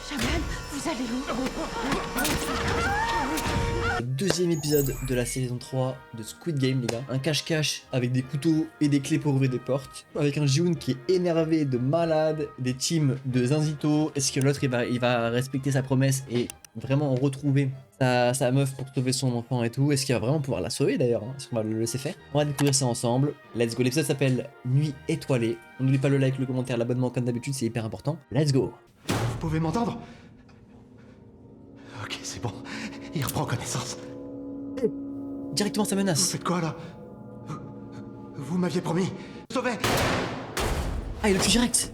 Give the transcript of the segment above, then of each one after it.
Shaman, vous allez où? Deuxième épisode de la saison 3 de Squid Game, les gars. Un cache-cache avec des couteaux et des clés pour ouvrir des portes. Avec un Ji-Hoon qui est énervé de malade, des teams de Zinzito. Est-ce que l'autre il va respecter sa promesse et vraiment retrouver sa meuf pour sauver son enfant et tout? Est-ce qu'il va vraiment pouvoir la sauver d'ailleurs, hein? Est-ce qu'on va le laisser faire? On va découvrir ça ensemble. Let's go. L'épisode s'appelle Nuit étoilée. On n'oublie pas le like, le commentaire, l'abonnement comme d'habitude, c'est hyper important. Let's go. Vous pouvez m'entendre? Ok, c'est bon. Il reprend connaissance. Directement sa Vous menace. faites quoi là? Vous m'aviez promis. Sauvez! Ah, il le tue direct.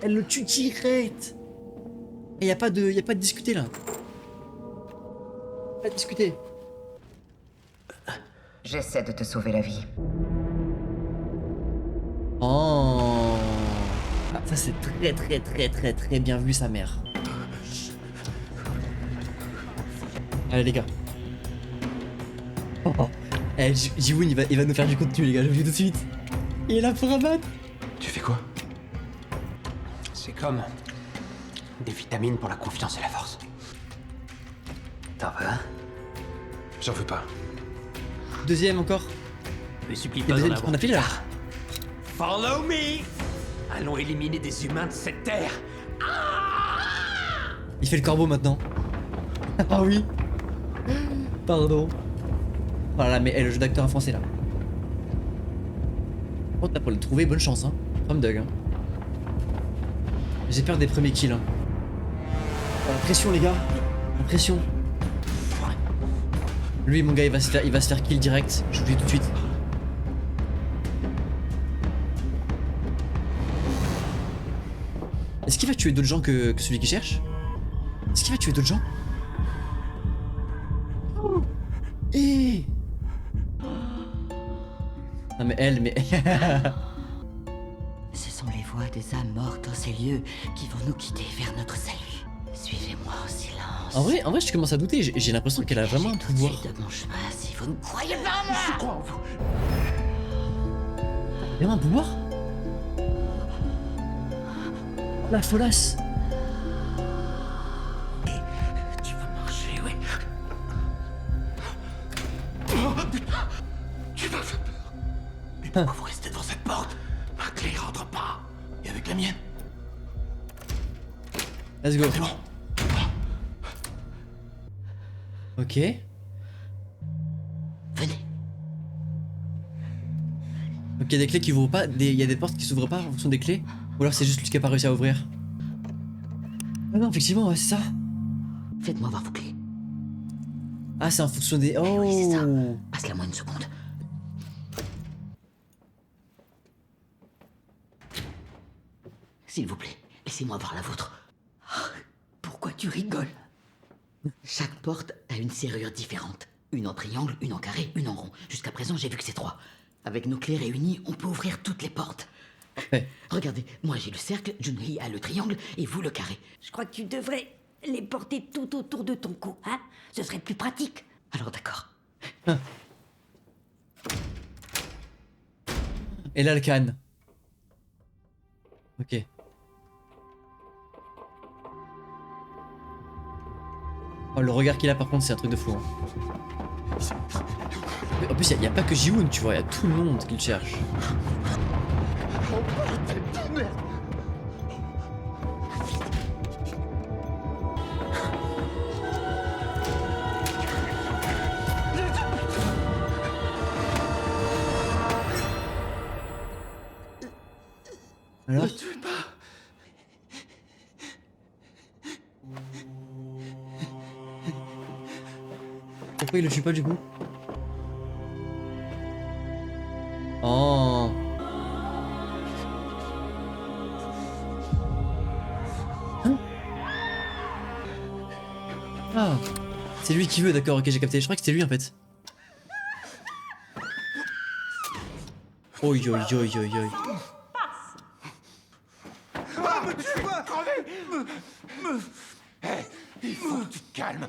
Elle le tue direct. Et y a pas de discuter là. Pas de discuter. J'essaie de te sauver la vie. Oh. Ah, ça c'est très bien vu sa mère. Allez les gars. Oh. Eh, Ji-Hoon il va nous faire du contenu les gars, je vous le dis tout de suite. Il est là pour abattre. Tu fais quoi? C'est comme des vitamines pour la confiance et la force. T'en veux un? J'en veux pas. Deuxième encore. Ne supplie Il y a pas le d'en deuxième qu'on avoir. a filé là. Follow me! Allons éliminer des humains de cette terre. Il fait le corbeau maintenant. Ah oui. Pardon. Voilà, mais le jeu d'acteur en français là. Oh, t'as pour le trouver, bonne chance hein. Comme Doug hein. J'ai peur des premiers kills hein. Oh, la pression les gars. La pression. Lui mon gars il va se faire kill direct. Je vous le dis tout de suite. Est-ce qu'il va tuer d'autres gens que celui qui cherche? Est-ce qu'il va tuer d'autres gens? Eh. Non mais elle, mais... Ce sont les voix des âmes mortes dans ces lieux qui vont nous guider vers notre salut. Suivez-moi en silence. en vrai je commence à douter, j'ai l'impression qu'elle a vraiment un Tout de pouvoir. suite de mon chemin si vous ne croyez pas en moi. Je crois en vous. Vraiment un pouvoir? La folasse. Tu vas marcher, oui. Tu m'as fait peur. Mais pourquoi vous restez devant cette porte? Ma clé rentre pas. Et avec la mienne? Let's go. C'est bon. Ok. Venez. Donc il y a des clés qui ouvrent pas, il y a des portes qui s'ouvrent pas en fonction des clés. Ou alors c'est juste lui qui a pas réussi à ouvrir. Ah non, effectivement, ouais, c'est ça. Faites-moi voir vos clés. Ah, c'est en fonction des... Oh. Oui, c'est ça. Passe-la-moi une seconde. S'il vous plaît, laissez-moi voir la vôtre. Ah, pourquoi tu rigoles? Chaque porte a une serrure différente. Une en triangle, une en carré, une en rond. Jusqu'à présent, j'ai vu que c'est 3. Avec nos clés réunies, on peut ouvrir toutes les portes. Ouais. Regardez, moi j'ai le cercle, Junhee a le triangle et vous le carré. Je crois que tu devrais les porter tout autour de ton cou, hein? Ce serait plus pratique. Alors d'accord. Et là le canne. Ok. Oh, le regard qu'il a par contre c'est un truc de fou. Hein. En plus il y a pas que Ji-Hoon tu vois, il y a tout le monde qui le cherche. Alors? Ne tuez pas. Pourquoi il le tue pas du coup? Oh. Hein? Ah. C'est lui qui veut, d'accord, ok j'ai capté. Je crois que c'était lui en fait. Oi oi oi oi oi. Ah, me tuez pas. Hé, il faut que tu te calmes.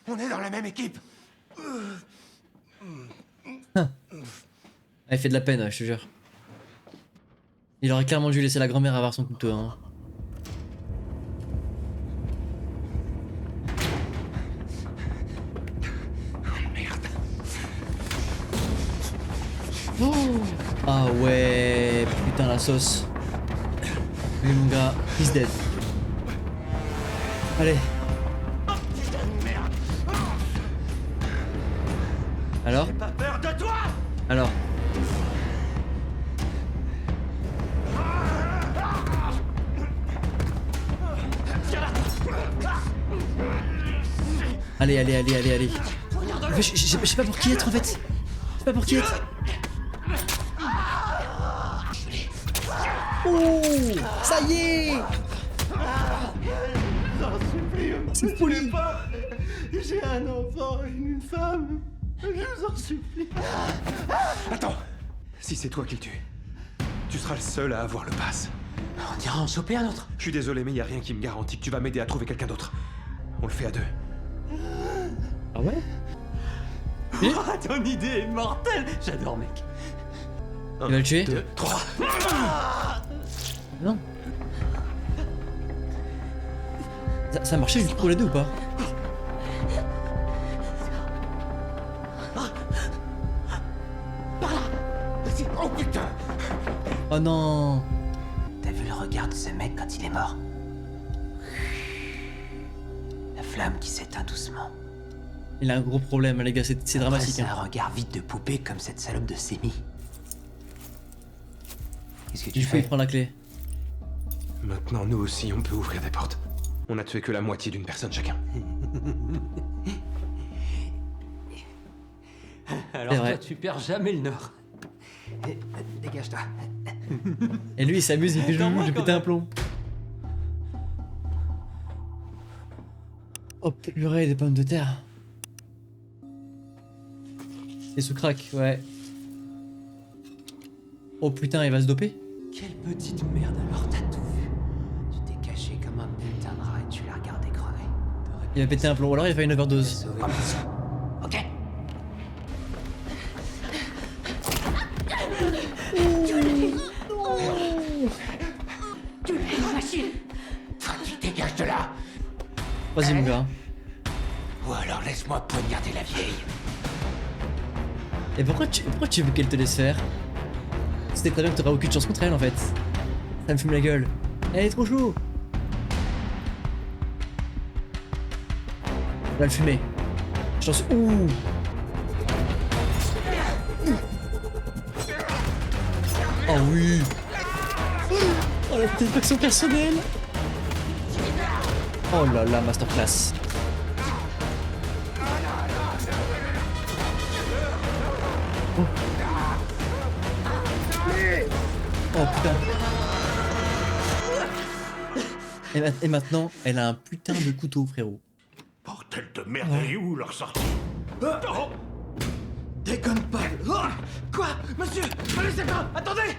On est dans la même équipe. Elle fait de la peine, ouais, je te jure. Il aurait clairement dû laisser la grand-mère avoir son couteau. Hein. putain, la sauce. Lui, mon gars, he's dead. Allez. Alors? Pas peur de toi. Alors? Allez, allez, allez, allez, allez. Je sais pas pour qui être en fait. Je sais pas pour qui être. Oh, ça y est. C'est poli. J'ai un enfant et une femme. Je vous en supplie. Attends. Si c'est toi qui le tue, tu seras le seul à avoir le pass. On dirait en choper un autre. Je suis désolé, mais y a rien qui me garantit que tu vas m'aider à trouver quelqu'un d'autre. On le fait à deux. Ah ouais? Oh, ton idée est mortelle. J'adore, mec. Il va le tuer? 2, 3. Non. Ça a marché du coup pour les deux ou pas? Oh putain. Oh non. T'as vu le regard de ce mec quand il est mort? La flamme qui s'éteint doucement. Il a un gros problème, les gars, c'est dramatique. C'est Hein. un regard vide de poupée comme cette salope de Semi. Qu'est-ce que tu Du coup, il fais? prend la clé. Maintenant, nous aussi, on peut ouvrir des portes. On a tué que la moitié d'une personne chacun. Alors C'est vrai. toi, tu perds jamais le nord. Dégage-toi. Et lui, il s'amuse, il fait Attends-moi, j'ai quand pété un même. plomb. Oh purée, des pommes de terre. Et sous crack, ouais. Oh putain, il va se doper? Quelle petite merde, alors t'as tout vu. Tu t'es caché comme un putain de rat et tu l'as regardé crever. T'aurais Il va péter un plomb, ou alors il va faire une pu overdose. sauver. Ok. Toi, tu dégages de là. Vas-y mon gars. Ou alors laisse-moi poignarder la vieille. Et pourquoi tu veux qu'elle te laisse faire? C'était très bien que t'auras aucune chance contre elle en fait. Ça me fume la gueule. Elle est trop chaud. On va le fumer. Chance. Ouh. Oh oui. Oh la satisfaction personnelle. Oh là là, masterclass. Oh putain. Et maintenant, elle a un putain de couteau, frérot. Bordel de merde, elle est où leur sortie? Oh. Déconne pas. Oh. Quoi? Monsieur, ne laissez pas. Attendez.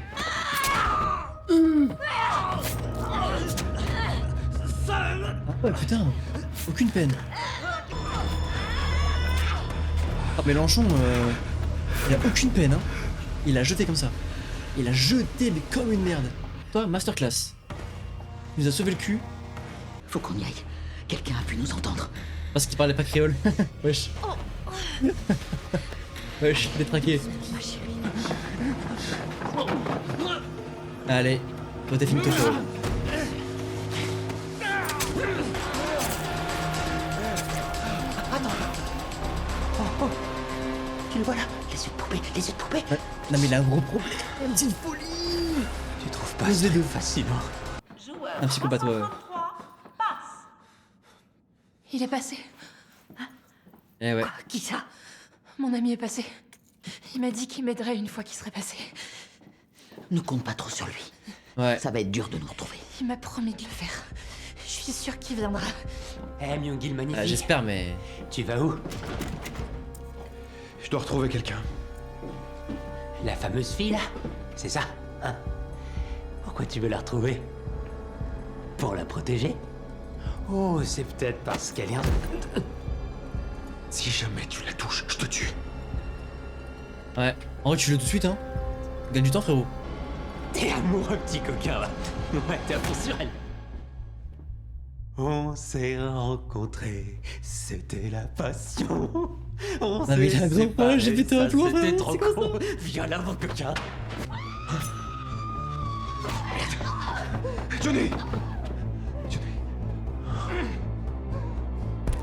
Ah ouais, putain. Aucune peine. Ah, Mélenchon, il a aucune peine, hein. Il a jeté comme ça. Il a jeté, mais comme une merde. Toi, masterclass. Il nous a sauvé le cul Faut qu'on y aille. Quelqu'un a pu nous entendre. parce qu'il parlait pas créole. Wesh. Wesh, détraqué. Ma chérie. Allez, toi t'es fini ton show. Tu le vois là? Les yeux de poupée, les yeux de poupée. Ouais. Non mais il a un gros problème, c'est une folie. Tu trouves pas Pose les ça deux. fascinant? Un psychopathe, ouais. Il est passé. Eh ouais. Qui ça? Mon ami est passé. Il m'a dit qu'il m'aiderait une fois qu'il serait passé. Ne compte pas trop sur lui. Ouais. Ça va être dur de nous retrouver. Il m'a promis de le faire. Je suis sûre qu'il viendra. Eh, Myung-il magnifique. J'espère, mais. Tu vas où? Je dois retrouver quelqu'un. La fameuse fille là? C'est ça? Hein? Pourquoi tu veux la retrouver? Pour la protéger? Oh, c'est peut-être parce qu'elle est un... Si jamais tu la touches, je te tue. Ouais. En vrai, tu le tout de suite, hein. Gagne du temps, frérot. T'es amoureux, petit coquin, là. Ouais, t'es à fond sur elle. On s'est rencontrés, c'était la passion. On Ah, mais il a un gros j'ai pété un plomb, C'était frérot, trop c'est quoi con. Viens là, mon coquin. Johnny! Johnny.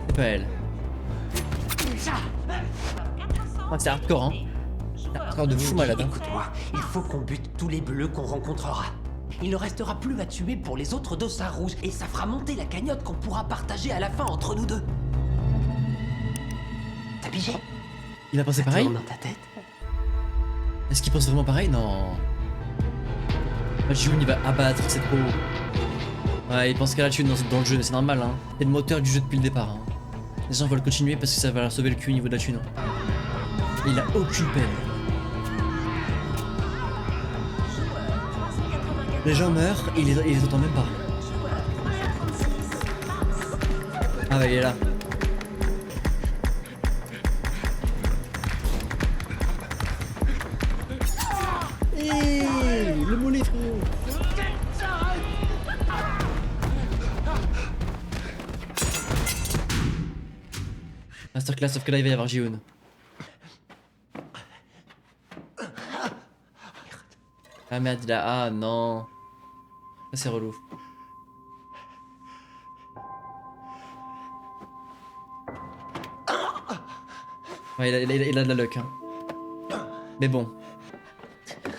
C'est pas elle. Ah, c'est hardcore, hein. C'est hardcore de fou malade. Hein. Écoute-moi, il faut qu'on bute tous les bleus qu'on rencontrera. Il ne restera plus à tuer pour les autres dossards rouges et ça fera monter la cagnotte qu'on pourra partager à la fin entre nous deux. T'as pigé? Il a pensé Ça pareil? tourne dans ta tête? Est-ce qu'il pense vraiment pareil? Non. Jun il va abattre, c'est trop. Ouais, il pense qu'à la thune dans le jeu, c'est normal, hein. C'est le moteur du jeu depuis le départ. Hein. Les gens veulent continuer parce que ça va leur sauver le cul au niveau de la thune. Hein. Et il a aucune peine. Les gens meurent et il les entend même pas. Ah ouais, il est là. Hey, le mollet, frérot. Masterclass, sauf que là il va y avoir Ji-Hoon. Ah merde, il a... Ah non. Ça c'est relou. Ouais, il a de la luck, hein. Mais bon.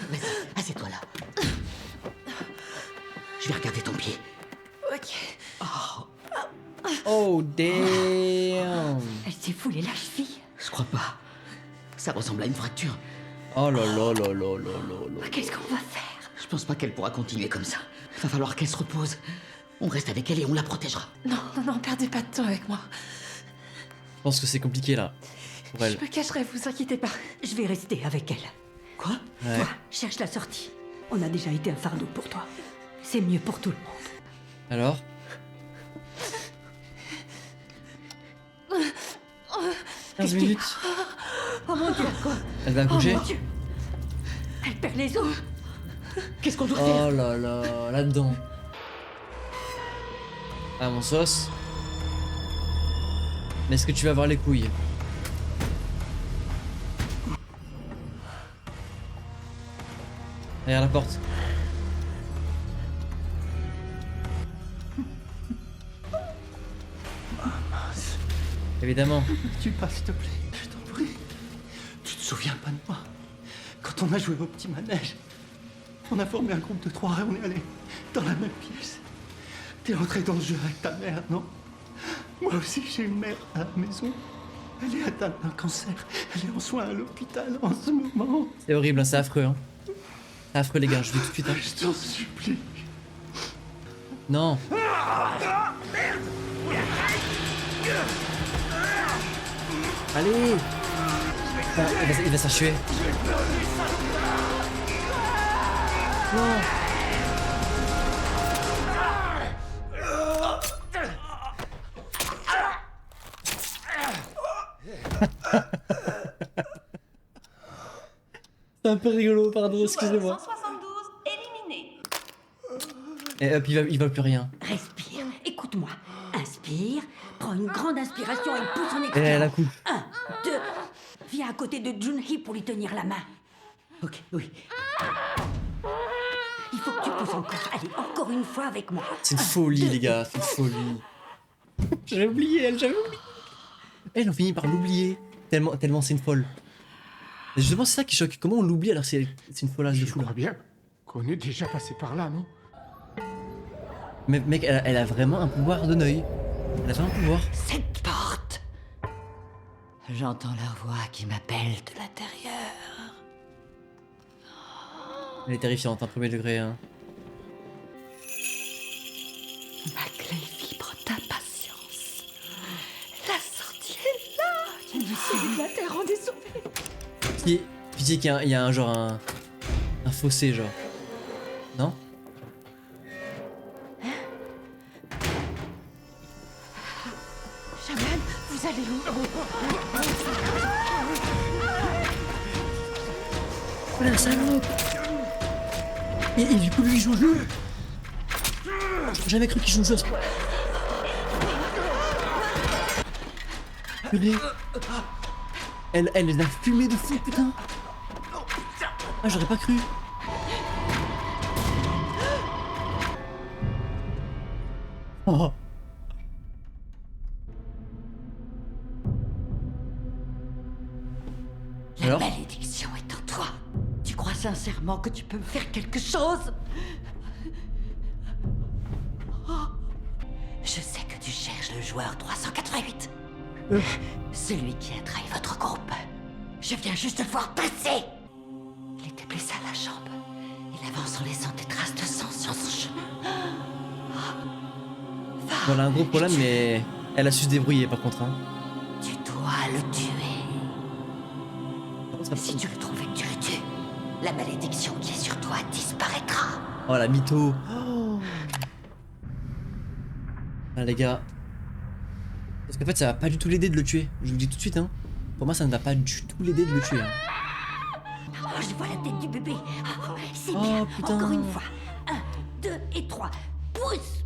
Vas-y, assieds-toi là. Je vais regarder ton pied. Ok. Oh damn. Elle s'est foulée la cheville. Je crois pas. Ça ressemble à une fracture. Oh là là là là là là. Qu'est-ce qu'on va faire? Je pense pas qu'elle pourra continuer comme ça. Va falloir qu'elle se repose. On reste avec elle et on la protégera. Non, non, non, perdez pas de temps avec moi. Je pense que c'est compliqué là. Pour elle. Je me cacherai, vous inquiétez pas. Je vais rester avec elle. Quoi? Ouais. Toi, cherche la sortie. On a déjà été un fardeau pour toi. C'est mieux pour tout le monde. Alors 15 minutes. Oh mon Dieu, quoi? Elle va Oh accoucher. mon Dieu. Elle perd les os. Qu'est-ce qu'on doit faire? Oh là là, là-dedans. Ah mon sauce. Mais est-ce que tu vas avoir les couilles? Derrière la porte. Évidemment. Tu passes, s'il te plaît, je t'en prie. Tu te souviens pas de moi? Quand on a joué au petit manège, on a formé un groupe de 3 et on est allé dans la même pièce. T'es entré dans le jeu avec ta mère, non? Moi aussi, j'ai une mère à la maison. Elle est atteinte d'un cancer. Elle est en soins à l'hôpital en ce moment. C'est horrible, hein, c'est affreux. Hein. C'est affreux les gars, je vous dis tout de suite. Hein. Je t'en supplie. Non. Allez. Ah, il va s'achever. Non. C'est un peu rigolo, pardon, excusez-moi. 172 éliminé. Et hop, il va plus rien. Respire. Écoute-moi. Inspire. Prends une grande inspiration et pousse en Et expirant. elle a coupe. 1, 2. Viens à côté de Junhee pour lui tenir la main. Ok, oui. Il faut que tu pousses encore. Allez, encore une fois avec moi. C'est une 1, folie, 2, les gars, c'est une folie. J'avais oublié, j'avais oublié. Elle, on finit par l'oublier. Tellement c'est une folle. Et justement, c'est ça qui choque. Comment on l'oublie alors que c'est une folasse de Je fou là. crois bien qu'on est déjà passé par là, non? Mais mec, elle a vraiment un pouvoir de neuil. Elle a vraiment un pouvoir. Cette porte. J'entends leur voix qui m'appelle de l'intérieur. Elle est terrifiante, un premier degré. Hein. Ma clé vibre d'impatience. La sortie est là. Il me suit de la terre, on est sauvés. Pitié qu'il y a un genre un fossé genre. Non? Shaman, vous allez où? Oh la salope! Et du coup lui il joue le jeu! J'ai jamais cru qu'il joue le jeu. Purée. Elle les a fumés de fou, putain! Ah, j'aurais pas cru! Oh. La Alors malédiction est en toi. Tu crois sincèrement que tu peux me faire quelque chose? Oh. Je sais que tu cherches le joueur 388. Celui qui a trahi votre groupe. Je viens juste de le voir passer. Il était blessé à la jambe. Il avance en laissant des traces de sang sur son chemin. Va, Voilà un gros problème, mais elle a su se débrouiller par contre. Hein. tu dois le tuer. Par contre, ça- Si tu le trouves et que tu le tues, la malédiction qui est sur toi disparaîtra. Oh la mytho. Oh. Ah les gars. Parce qu'en fait ça va pas du tout l'aider de le tuer. Je vous le dis tout de suite hein. Pour moi ça ne va pas du tout l'aider de le tuer. Hein. Oh, je vois la tête du bébé. Oh, c'est Oh, bien. putain. Encore une fois. 1, 2 et 3. Pousse.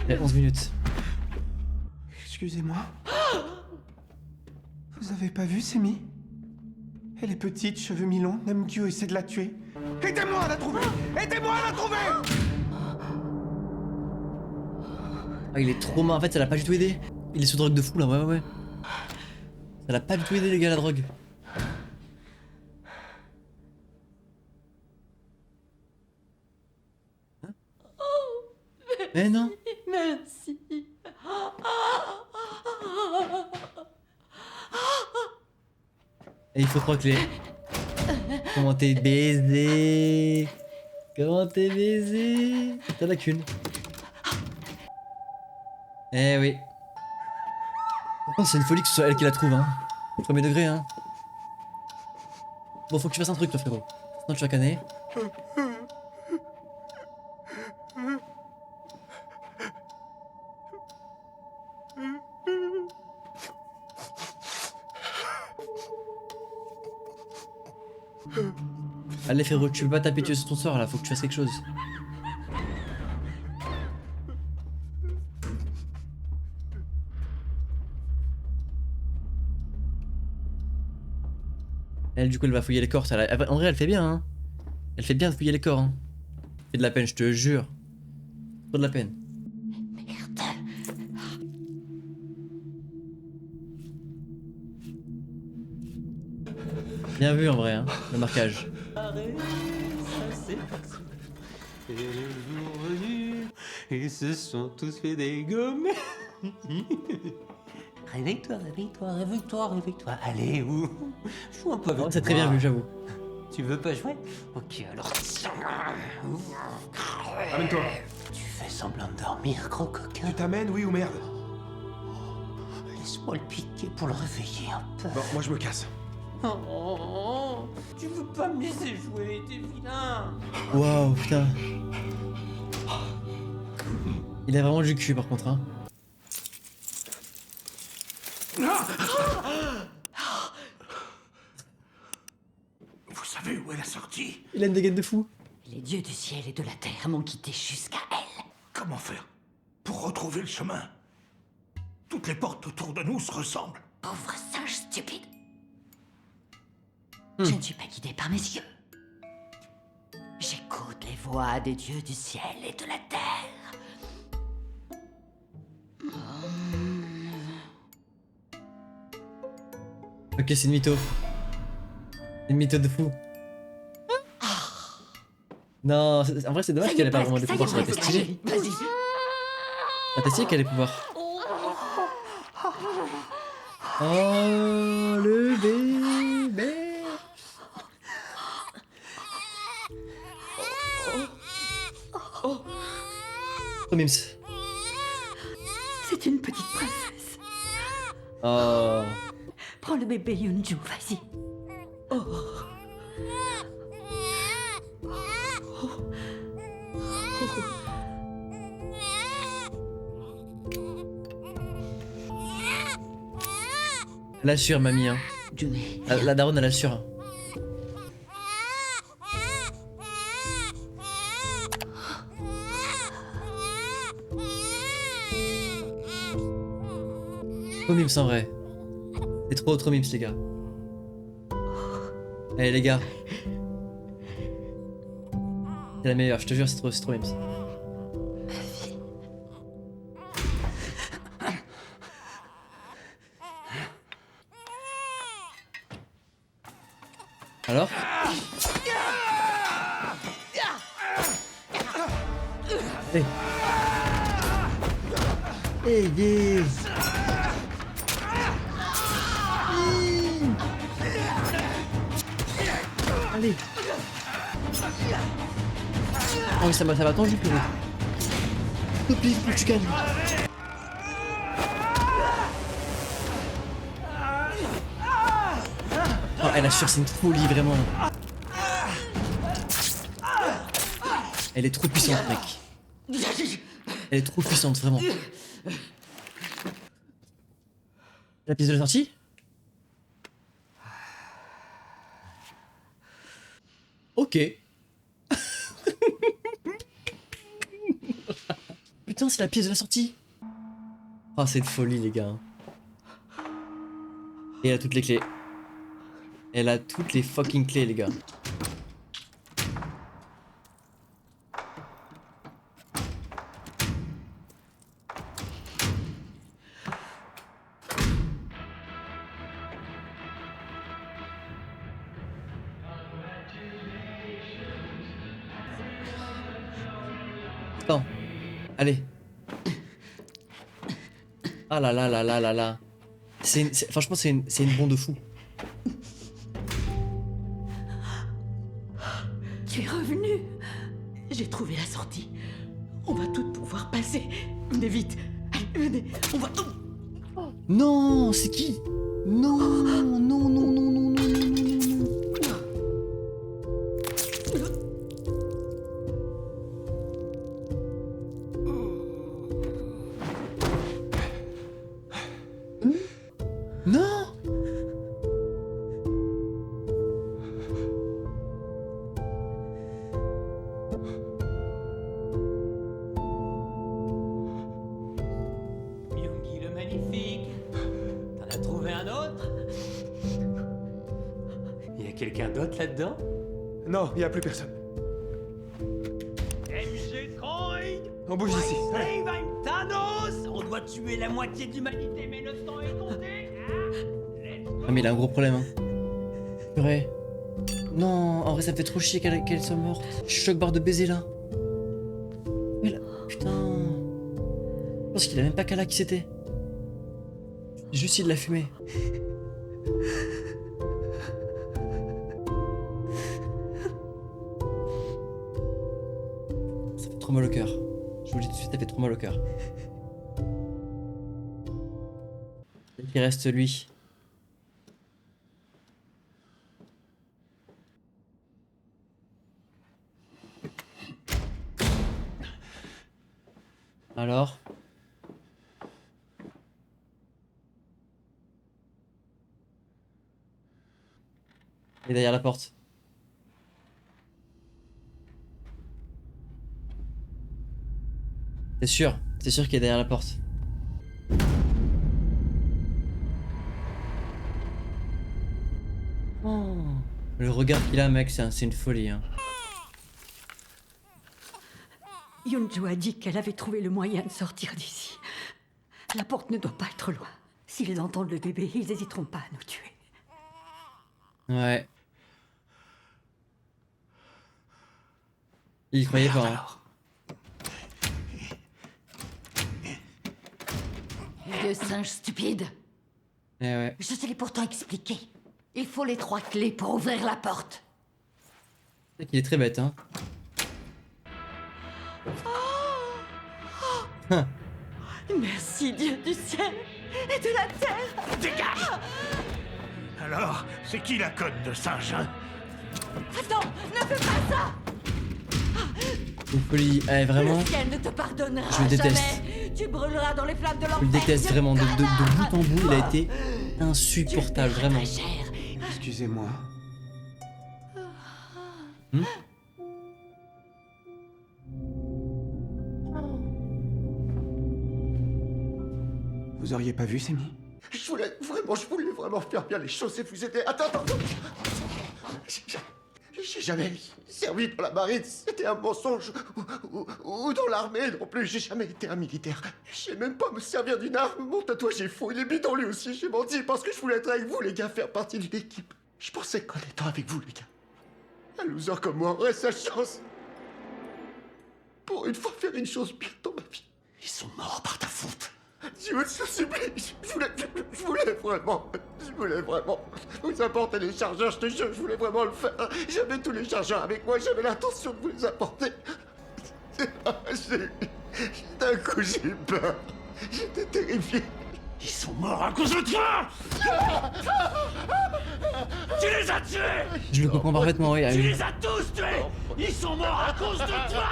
Il y a 11 minutes. Excusez-moi. Vous avez pas vu Semi? Elle est petite, cheveux mi-longs, Namgyu essaie de la tuer. Aidez-moi à la trouver! Aidez-moi à la trouver! Ah il est trop mal. En fait ça l'a pas du tout aidé. Il est sous drogue de fou là, ouais. Ça l'a pas du tout aidé les gars la drogue. Hein? Eh non. Merci. Et il faut croire que les... Comment t'es baisé? Comment t'es baisé? T'as la qu'une. Eh oui. Par contre c'est une folie que ce soit elle qui la trouve hein. Premier degré hein. Bon faut que tu fasses un truc toi frérot. Sinon tu vas canner. Allez frérot, tu peux pas taper sur ton sort là, faut que tu fasses quelque chose. Elle du coup elle va fouiller les corps, en vrai elle fait bien hein. Elle fait bien de fouiller les corps hein. Fait de la peine, je te jure. Trop de la peine. Merde. Bien vu en vrai hein, le marquage. Et le jour venu, ils se sont tous fait dégommer. Réveille-toi, réveille-toi, réveille-toi, réveille-toi. Allez, où? Joue un peu avec Oh, c'est très bien moi. vu j'avoue. Tu veux pas jouer? Ok, alors tiens. Amène-toi. Tu fais semblant de dormir, gros coquin. Tu t'amènes, oui ou merde? Laisse-moi le piquer pour le réveiller un peu. Bon, moi je me casse. Oh, tu veux pas me laisser jouer, t'es vilain. Waouh putain. Il a vraiment du cul par contre hein. Vous savez où est la sortie? Il a une dégaine de fou. Les dieux du ciel et de la terre m'ont quitté jusqu'à elle. Comment faire pour retrouver le chemin? Toutes les portes autour de nous se ressemblent. Pauvre singe stupide. Je ne suis pas guidée par mes yeux. J'écoute les voix des dieux du ciel et de la terre. Ok c'est une mytho. Une mytho de fou. Non, en vrai c'est dommage Ça y qu'elle est, ait pas presque, vraiment des ça y pouvoirs, est, ça aurait été presque. stylé. Allez, vas-y. Ah t'as stylé qu'elle ait des pouvoirs. Oh le bébé. Oh Mims. C'est une petite princesse. Oh. Prends le bébé Yunju, vas-y. Elle assure mamie hein. June, La daronne elle assure. Hein. Trop Mims en vrai. C'est trop Mims les gars. Allez les gars. C'est la meilleure, je te jure c'est trop Mims. Alors? Hey. Hey, yeah. Allez. Oh mais ça m'a tendu purée. Oublie, faut que tu gagnes. Oh elle assure, c'est une folie vraiment. Elle est trop puissante mec. Elle est trop puissante vraiment. La pièce de la sortie? Ok. Putain, c'est la pièce de la sortie. Oh, c'est une folie, les gars. Et elle a toutes les clés. Elle a toutes les fucking clés, les gars. Attends. Allez. Ah là là là là là là. Franchement, c'est une bombe de fou. Tu es revenu. J'ai trouvé la sortie. On va toutes pouvoir passer. Venez vite. Allez, venez. On va... Non, c'est qui? Non, non, non, non, non, non, non, non, non. Non. Myungi le magnifique. T'en as trouvé un autre? Y a quelqu'un d'autre là-dedans? Non, il n'y a plus personne. MG Coin! On bouge d'ici. Allez. Save I'm Thanos! On doit tuer la moitié de l'humanité, mais le temps est compté! Hein? Let's go! Ah mais il a un gros problème hein. Purée. Non, en vrai ça me fait trop chier qu'elle soit morte. Je suis choc barre de baiser là. Mais là, putain. Je pense qu'il a même pas Kala qui c'était. Juste il l'a fumé. Ça fait trop mal au cœur. Je vous le dis tout de suite, ça fait trop mal au cœur. Il reste lui. Alors? Il est derrière la porte. C'est sûr qu'il est derrière la porte. Oh, le regard qu'il a, mec, c'est une folie. Hein. Yunju a dit qu'elle avait trouvé le moyen de sortir d'ici. La porte ne doit pas être loin. S'ils entendent le bébé, ils n'hésiteront pas à nous tuer. Ouais. Il y croyait pas. Hein. Alors. Vieux singe stupide. Eh ouais. Je te l'ai pourtant expliqué. Il faut les 3 clés pour ouvrir la porte. C'est qu'il est très bête, hein. Merci, Dieu du ciel et de la terre. Dégage! Alors, c'est qui la conne de Saint-Jean? Attends, ne fais pas ça. Une folie. Eh, vraiment. Le ciel ne te pardonnera Je le déteste. jamais. Tu brûleras dans les flammes de l'enfer. Je le déteste vraiment. De bout en bout, il a été insupportable, Tu vraiment. paieras très cher. Excusez-moi. Vous auriez pas vu, Semi? Je voulais vraiment faire bien les choses et vous aider. Attends. J'ai jamais servi dans la marine, c'était un mensonge. Ou dans l'armée non plus, j'ai jamais été un militaire. Je sais même pas me servir d'une arme. Mon tatouage est faux, il est bidon lui aussi. J'ai menti parce que je voulais être avec vous, les gars, faire partie d'une équipe. Je pensais qu'en étant avec vous, les gars, un loser comme moi aurait sa chance. Pour une fois faire une chose bien dans ma vie. Ils sont morts par ta faute. Dieu, je te supplie, je voulais vraiment vous apporter les chargeurs, je te jure, je voulais vraiment le faire. J'avais tous les chargeurs avec moi, j'avais l'intention de vous les apporter. D'un coup, j'ai eu peur. J'étais terrifié. Ils sont morts à cause de toi. Tu les as tués. Je le comprends parfaitement, oui. Tu les as tous tués. Ils sont morts à cause de toi.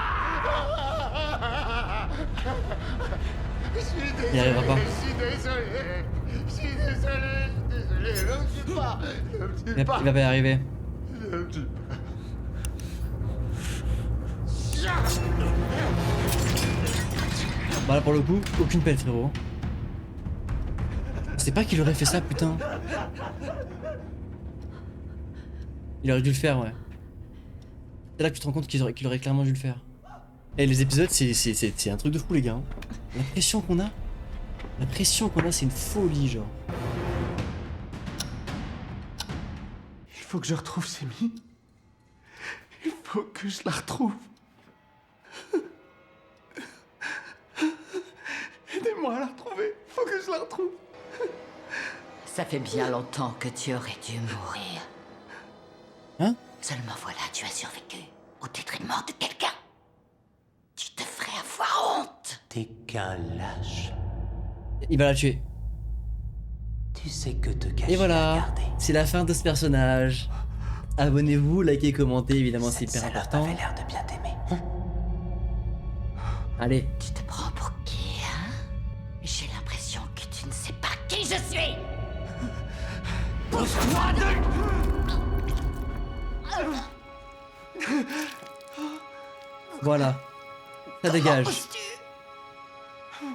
Je suis désolé, Il arrivera pas. je suis désolé. Ne me tue pas. Ne me tue Il pas. va pas y arriver. Ne me tue pas. Bah là pour le coup, aucune peine frérot. C'est pas qu'il aurait fait ça putain. Il aurait dû le faire ouais. C'est là que tu te rends compte qu'il aurait clairement dû le faire. Et les épisodes c'est un truc de fou les gars. Hein. La pression qu'on a. La pression qu'on a c'est une folie genre. Il faut que je retrouve Sémi. Il faut que je la retrouve. Aidez-moi à la retrouver. Il faut que je la retrouve. Ça fait bien longtemps que tu aurais dû mourir. Hein? Seulement voilà, tu as survécu. Au détriment de quelqu'un. Tu te ferais avoir honte. T'es qu'un lâche. Il va la tuer. Tu sais que te cacher Et à voilà, regarder. c'est la fin de ce personnage. Abonnez-vous, likez, commentez, évidemment c'est Cette hyper salope important. avait l'air de bien t'aimer. Allez, Tu te prends pour qui, hein? J'ai l'impression que tu ne sais pas qui je suis. Pousse-moi voilà. Ça dégage.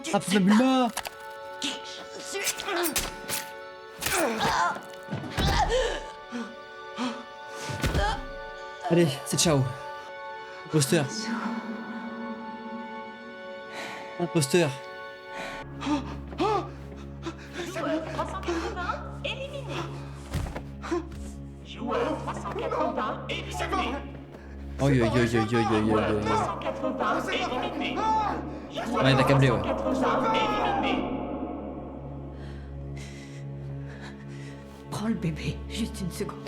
Tu Ah, ne sais Bulma! pas qui je suis. Allez, c'est ciao. Imposteur. Imposteur. Joueur 380 éliminé. Joueur 380 éliminé. Oi, oi, oi, oi, oi, oi, oi, oi. 380 éliminé. Ouais, il a câblé, ouais. 380 éliminé. Prends le bébé, juste une seconde.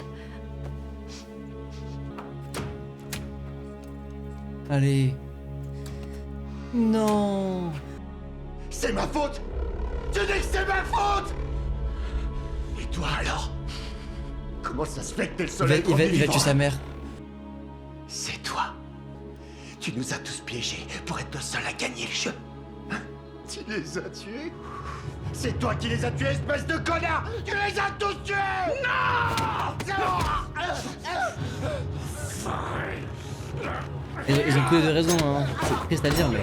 Allez. Non. C'est ma faute. Tu dis que c'est ma faute. Et toi alors? Comment ça se fait que t'es le seul à être Il va vivant? tuer sa mère. C'est toi. Tu nous as tous piégés pour être le seul à gagner le jeu. Hein? Tu les as tués? C'est toi qui les as tués, espèce de connard! Tu les as tous tués! Non! Ils ont tous les deux raison, hein. C'est triste à dire, mais.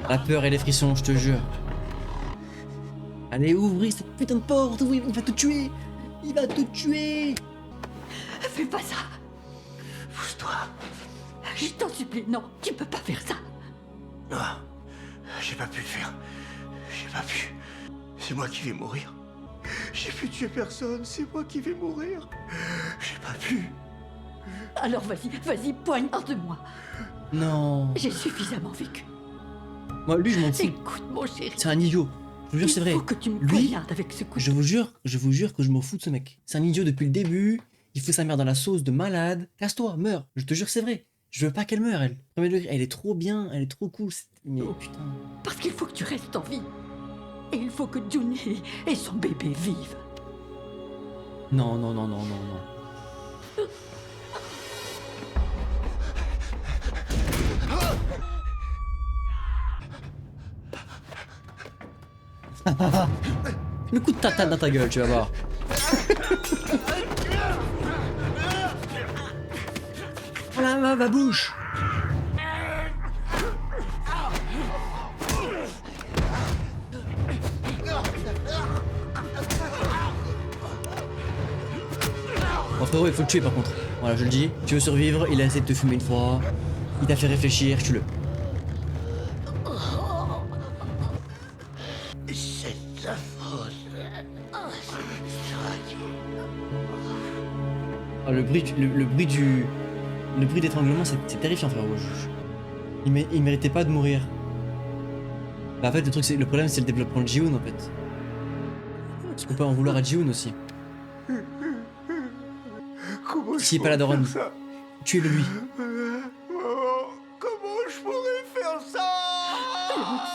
La peur et les frissons, je te jure. Allez, ouvrez cette putain de porte, ouvrez, il va te tuer! Il va te tuer! Fais pas ça. Pousse-toi. Je t'en supplie, non, tu peux pas faire ça. Non, j'ai pas pu le faire. J'ai pas pu. C'est moi qui vais mourir. J'ai pu tuer personne, c'est moi qui vais mourir. J'ai pas pu. Alors vas-y, poignarde-moi. Non. J'ai suffisamment vécu. Moi, lui, je m'en fous. Écoute, mon chéri. C'est un idiot. Je vous jure, c'est vrai. Il faut que tu me Lui, poignardes avec ce coup. je vous jure que je m'en fous de ce mec. C'est un idiot depuis le début. Il fait sa mère dans la sauce de malade. Casse-toi, meurs. Je te jure, c'est vrai. Je veux pas qu'elle meure, elle. Premier degré, elle est trop bien, elle est trop cool. Mais putain. Parce qu'il faut que tu restes en vie. Et il faut que Juni et son bébé vivent. Non, non, non, non, non, non. Le coup de tatane dans ta gueule, tu vas voir. Voilà ma bouche. Bon frérot, il faut le tuer par contre. Voilà, je le dis. Tu veux survivre, il a essayé de te fumer une fois. Il t'a fait réfléchir, tue-le. C'est ta faute. Ah, le bruit d'étranglement, c'est terrifiant, frérot. Il méritait pas de mourir. Bah, en fait, le problème, c'est le développement de Ji-Hoon, en fait. Parce qu'on peut en vouloir à Ji-Hoon aussi. Comment S'il est pas la daronne, tuez-le lui. Comment je pourrais faire ça?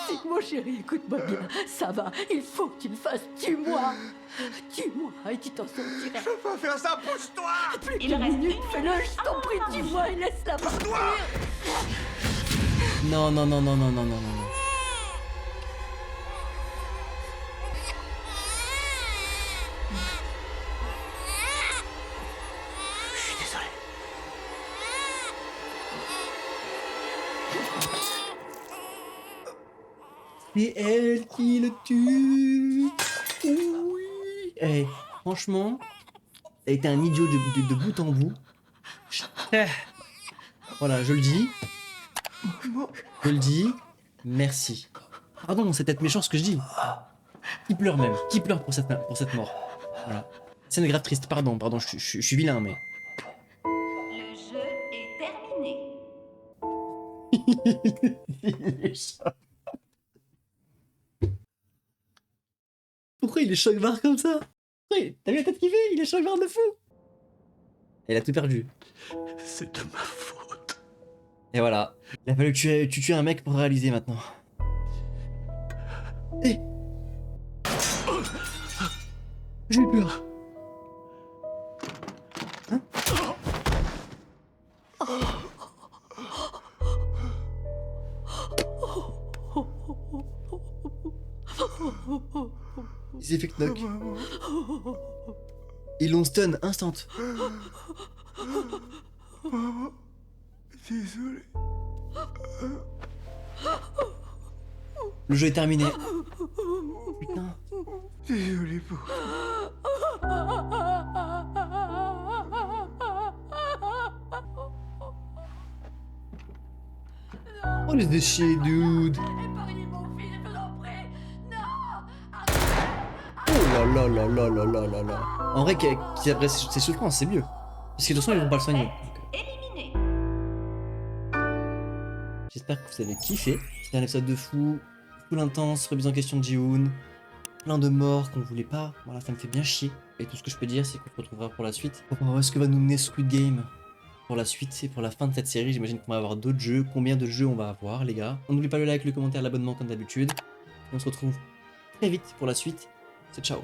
Si, mon chéri, écoute-moi bien. Ça va, il faut que tu le fasses. Tue-moi. Tue-moi et tu t'en sortiras. Je peux pas faire ça, pousse-toi! Plus Il qu'une reste minute, une fais-le, je t'en prie, tue-moi et laisse-la partir. Non, non, non, non, non, non, non, non. Je suis désolé. C'est elle qui le tue. Oui. Eh, franchement, elle était un idiot de bout en bout. Eh. Voilà, je le dis. Je le dis. Merci. Pardon, c'est peut-être méchant ce que je dis. Qui pleure même. Qui pleure pour cette mort. Voilà. Scène grave triste. Pardon, je suis vilain, mais... Le jeu est terminé. Pourquoi il est choc-barre comme ça? T'as vu la tête qu'il fait? Il est choc-barre de fou. Elle a tout perdu. C'est de ma faute. Et voilà. Il a fallu que tu tues un mec pour réaliser maintenant. Eh. J'ai eu peur. Hein? Il s'est fait knock. Ils l'ont stun instant. Désolé. Le jeu est terminé. Putain. Désolé pour... Oh les déchets, dude. Épargnez mon fils, je vous en prie. Non. Oh là là là là là là là là. En vrai, après ses souffrances, c'est mieux. Parce que de toute façon, ils vont pas le soigner. Éliminé. J'espère que vous avez kiffé. C'était un épisode de fou, full intense, remise en question de Ji-Hoon, plein de morts qu'on voulait pas. Voilà, ça me fait bien chier. Et tout ce que je peux dire, c'est qu'on se retrouvera pour la suite. Pour voir ce que va nous mener Squid Game pour la suite et pour la fin de cette série. J'imagine qu'on va avoir d'autres jeux. Combien de jeux on va avoir, les gars? On n'oublie pas le like, le commentaire, l'abonnement comme d'habitude. Et on se retrouve très vite pour la suite. C'est ciao.